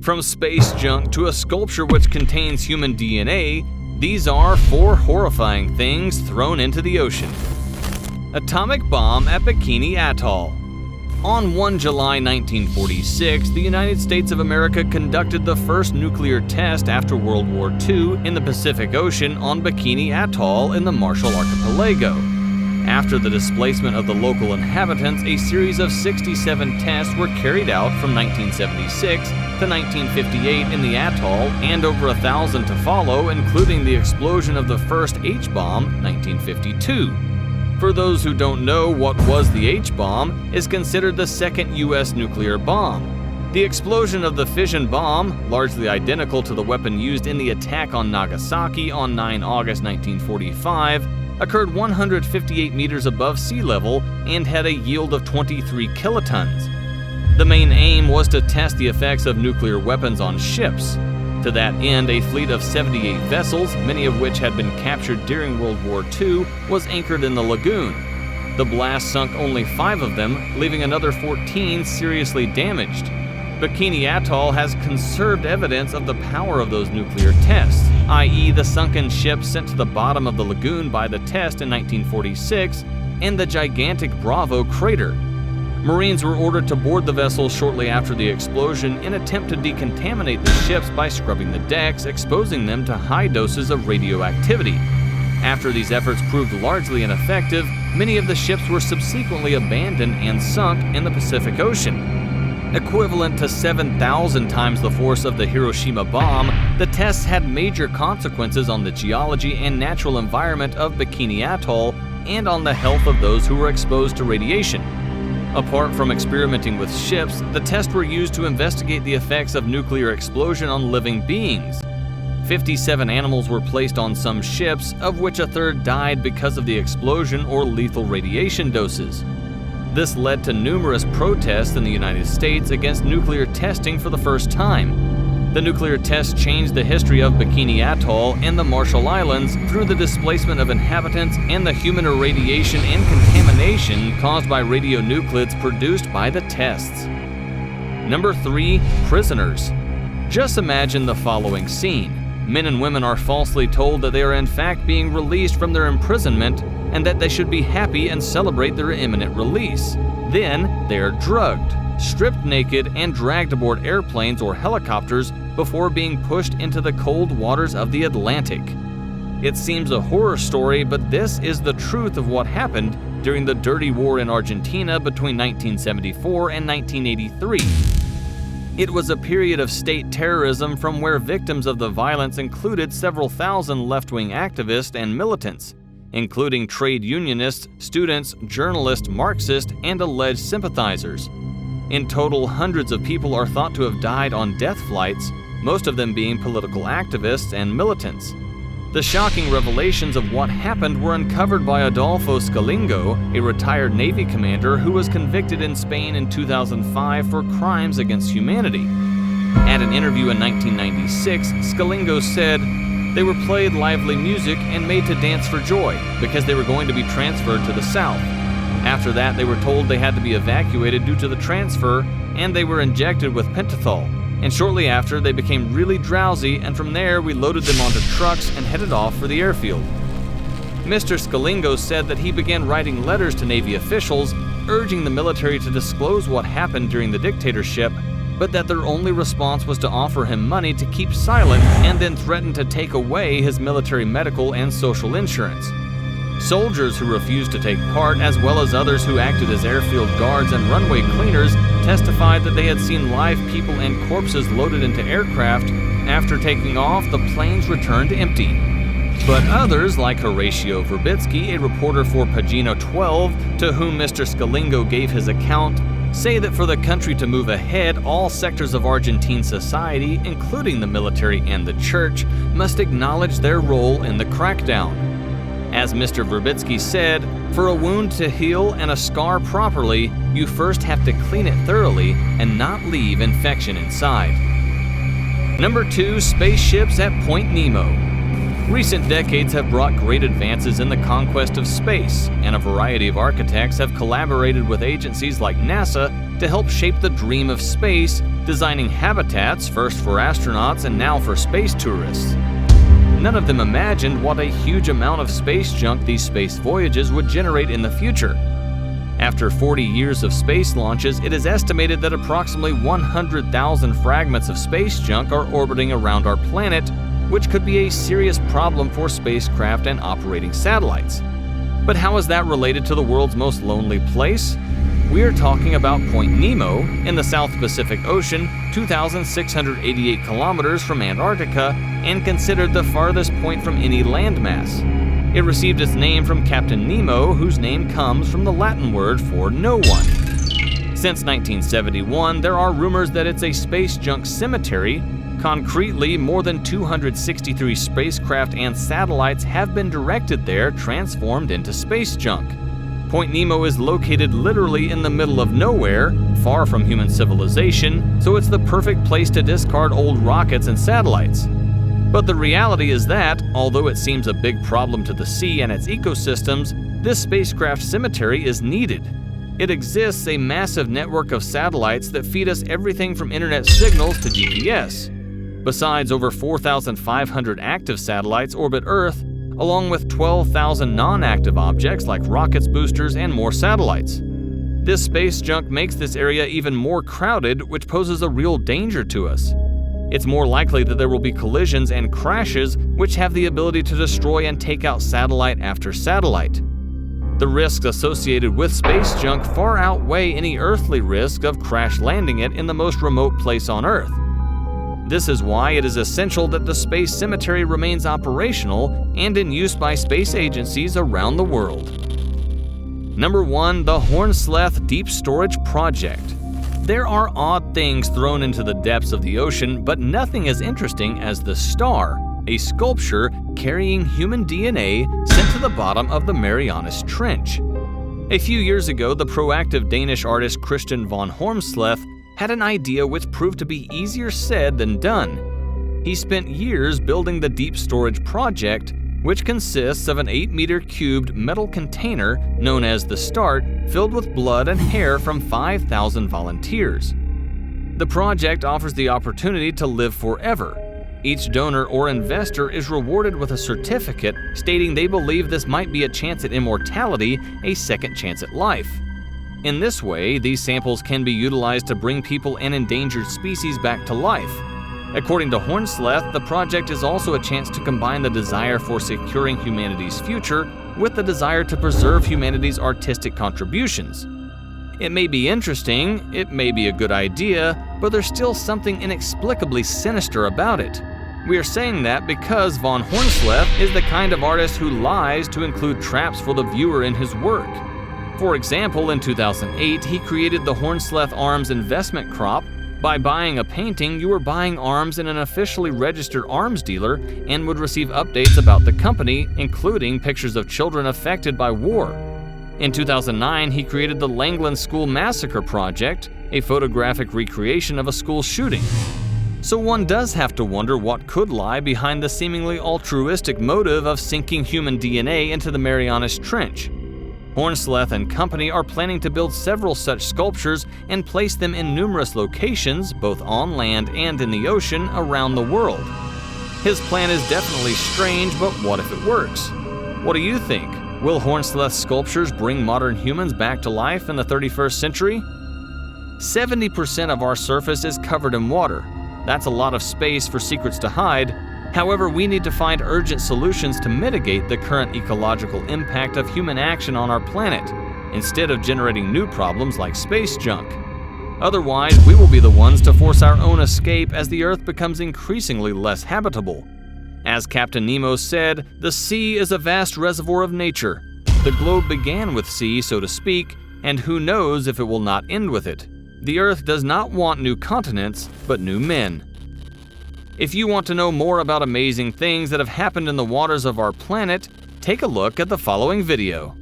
From space junk to a sculpture which contains human DNA, these are 4 horrifying things thrown into the ocean. Atomic bomb at Bikini Atoll. On 1 July 1946, the United States of America conducted the first nuclear test after World War II in the Pacific Ocean on Bikini Atoll in the Marshall Archipelago. After the displacement of the local inhabitants, a series of 67 tests were carried out from 1976 to 1958 in the atoll, and over 1,000 to follow, including the explosion of the first H-bomb, 1952. For those who don't know, what was the H-bomb is considered the second U.S. nuclear bomb. The explosion of the fission bomb, largely identical to the weapon used in the attack on Nagasaki on 9 August 1945, occurred 158 meters above sea level and had a yield of 23 kilotons. The main aim was to test the effects of nuclear weapons on ships. To that end, a fleet of 78 vessels, many of which had been captured during World War II, was anchored in the lagoon. The blast sunk only 5 of them, leaving another 14 seriously damaged. Bikini Atoll has conserved evidence of the power of those nuclear tests, i.e. the sunken ship sent to the bottom of the lagoon by the test in 1946, and the gigantic Bravo crater. Marines were ordered to board the vessel shortly after the explosion in an attempt to decontaminate the ships by scrubbing the decks, exposing them to high doses of radioactivity. After these efforts proved largely ineffective, many of the ships were subsequently abandoned and sunk in the Pacific Ocean. Equivalent to 7,000 times the force of the Hiroshima bomb, the tests had major consequences on the geology and natural environment of Bikini Atoll and on the health of those who were exposed to radiation. Apart from experimenting with ships, the tests were used to investigate the effects of nuclear explosion on living beings. 57 animals were placed on some ships, of which a third died because of the explosion or lethal radiation doses. This led to numerous protests in the United States against nuclear testing for the first time. The nuclear tests changed the history of Bikini Atoll and the Marshall Islands through the displacement of inhabitants and the human irradiation and contamination caused by radionuclides produced by the tests. Number 3. Prisoners. Just imagine the following scene. Men and women are falsely told that they are in fact being released from their imprisonment and that they should be happy and celebrate their imminent release. Then they are drugged, stripped naked, and dragged aboard airplanes or helicopters before being pushed into the cold waters of the Atlantic. It seems a horror story, but this is the truth of what happened during the dirty war in Argentina between 1974 and 1983. It was a period of state terrorism from where victims of the violence included several thousand left-wing activists and militants, including trade unionists, students, journalists, Marxists, and alleged sympathizers. In total, hundreds of people are thought to have died on death flights, most of them being political activists and militants. The shocking revelations of what happened were uncovered by Adolfo Scalingo, a retired Navy commander who was convicted in Spain in 2005 for crimes against humanity. At an interview in 1996, Scalingo said, "They were played lively music and made to dance for joy because they were going to be transferred to the south. After that, they were told they had to be evacuated due to the transfer, and they were injected with pentothal. And shortly after, they became really drowsy, and from there, we loaded them onto trucks and headed off for the airfield." Mr. Scalingo said that he began writing letters to Navy officials, urging the military to disclose what happened during the dictatorship, but that their only response was to offer him money to keep silent and then threaten to take away his military medical and social insurance. Soldiers who refused to take part, as well as others who acted as airfield guards and runway cleaners, testified that they had seen live people and corpses loaded into aircraft. After taking off, the planes returned empty. But others, like Horatio Verbitsky, a reporter for Pagina 12, to whom Mr. Scalingo gave his account, say that for the country to move ahead, all sectors of Argentine society, including the military and the church, must acknowledge their role in the crackdown. As Mr. Verbitsky said, "For a wound to heal and a scar properly, you first have to clean it thoroughly and not leave infection inside." Number 2. Spaceships at Point Nemo. Recent decades have brought great advances in the conquest of space, and a variety of architects have collaborated with agencies like NASA to help shape the dream of space, designing habitats first for astronauts and now for space tourists. None of them imagined what a huge amount of space junk these space voyages would generate in the future. After 40 years of space launches, it is estimated that approximately 100,000 fragments of space junk are orbiting around our planet, which could be a serious problem for spacecraft and operating satellites. But how is that related to the world's most lonely place? We are talking about Point Nemo in the South Pacific Ocean, 2,688 kilometers from Antarctica, and considered the farthest point from any landmass. It received its name from Captain Nemo, whose name comes from the Latin word for no one. Since 1971, there are rumors that it's a space junk cemetery. Concretely, more than 263 spacecraft and satellites have been directed there, transformed into space junk. Point Nemo is located literally in the middle of nowhere, far from human civilization, so it's the perfect place to discard old rockets and satellites. But the reality is that, although it seems a big problem to the sea and its ecosystems, this spacecraft cemetery is needed. It exists a massive network of satellites that feed us everything from internet signals to GPS. Besides, over 4,500 active satellites orbit Earth, along with 12,000 non-active objects like rockets, boosters, and more satellites. This space junk makes this area even more crowded, which poses a real danger to us. It's more likely that there will be collisions and crashes, which have the ability to destroy and take out satellite after satellite. The risks associated with space junk far outweigh any earthly risk of crash landing it in the most remote place on Earth. This is why it is essential that the space cemetery remains operational and in use by space agencies around the world. Number 1. The Hornslath Deep Storage Project. There are odd things thrown into the depths of the ocean, but nothing as interesting as the Star, a sculpture carrying human DNA sent to the bottom of the Marianas Trench. A few years ago, the proactive Danish artist Christian von Hornslath had an idea which proved to be easier said than done. He spent years building the Deep Storage Project, which consists of an 8-meter cubed metal container known as the Start, filled with blood and hair from 5,000 volunteers. The project offers the opportunity to live forever. Each donor or investor is rewarded with a certificate stating they believe this might be a chance at immortality, a second chance at life. In this way, these samples can be utilized to bring people and endangered species back to life. According to Hornslath, the project is also a chance to combine the desire for securing humanity's future with the desire to preserve humanity's artistic contributions. It may be interesting, it may be a good idea, but there's still something inexplicably sinister about it. We are saying that because von Hornslath is the kind of artist who lies to include traps for the viewer in his work. For example, in 2008, he created the Hornslath Arms investment crop. By buying a painting, you were buying arms in an officially registered arms dealer and would receive updates about the company, including pictures of children affected by war. In 2009, he created the Langland School Massacre Project, a photographic recreation of a school shooting. So one does have to wonder what could lie behind the seemingly altruistic motive of sinking human DNA into the Marianas Trench. Hornslath and company are planning to build several such sculptures and place them in numerous locations, both on land and in the ocean, around the world. His plan is definitely strange, but what if it works? What do you think? Will Hornslath's sculptures bring modern humans back to life in the 31st century? 70% of our surface is covered in water. That's a lot of space for secrets to hide. However, we need to find urgent solutions to mitigate the current ecological impact of human action on our planet, instead of generating new problems like space junk. Otherwise, we will be the ones to force our own escape as the Earth becomes increasingly less habitable. As Captain Nemo said, the sea is a vast reservoir of nature. The globe began with sea, so to speak, and who knows if it will not end with it. The Earth does not want new continents, but new men. If you want to know more about amazing things that have happened in the waters of our planet, take a look at the following video.